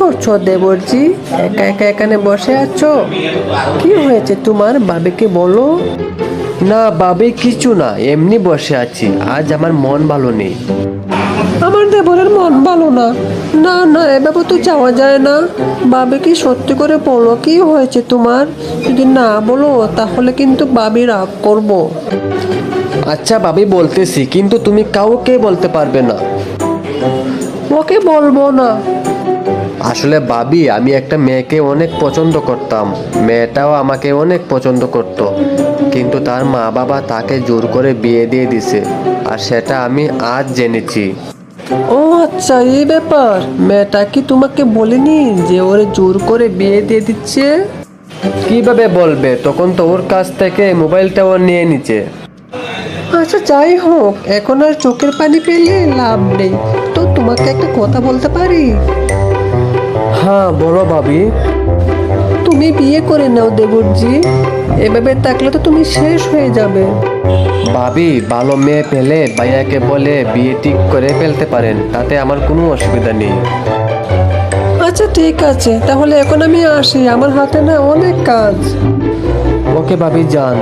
করছো দেবরজি? একা একা এখানে বসে আছো? কি হয়েছে তোমার? বাবিকে বলো। না ভাবি, কিছু না, এমনি বসে আছি। আজ আমার মন ভালো নেই। আমার দেবরের মন ভালো না? না না, এভাবে তো যাওয়া যায় না। বাবিকে সত্যি করে বলো, কি হয়েছে তোমার? যদি না বলো তাহলে কিন্তু বাবি রাগ করবো। আচ্ছা ভাবি, বলতেছি, কিন্তু তুমি কাউকে বলতে পারবে না। ওকে বলবো না। আসলে ভাবি, আমি একটা মেয়েকে অনেক পছন্দ করতাম। মেয়েটাও আমাকে অনেক পছন্দ করত, কিন্তু তার মা বাবা তাকে জোর করে বিয়ে দিয়ে দিছে, আর সেটা আমি আজ জেনেছি। ও আচ্ছা, এই ব্যাপার। মেয়েটা কি তোমাকে বলেনি যে ওরে জোর করে বিয়ে দিয়ে দিচ্ছে? কিভাবে বলবে? তখন তো ওর কাছ থেকে মোবাইলটাও নিয়ে নিচ্ছে। আচ্ছা যাই হোক, এখন আর চোখের পানি ফেলে লাভ নেই। তো তোমাকে একটা কথা বলতে পারি? হ্যাঁ বলো ভাবি। তুমি বিয়ে করে নাও দেবরজি। এভাবে থাকলে তো তুমি শেষ হয়ে যাবে। ভাবি, ভালো মেয়ে পেলে ভাইয়াকে বলে বিয়ে ঠিক করে ফেলতে পারেন, তাতে আমার কোনো অসুবিধা নেই। আচ্ছা ঠিক আছে, তাহলে এখন আমি আসি, আমার হাতে না অনেক কাজ। ওকে ভাবি, যান।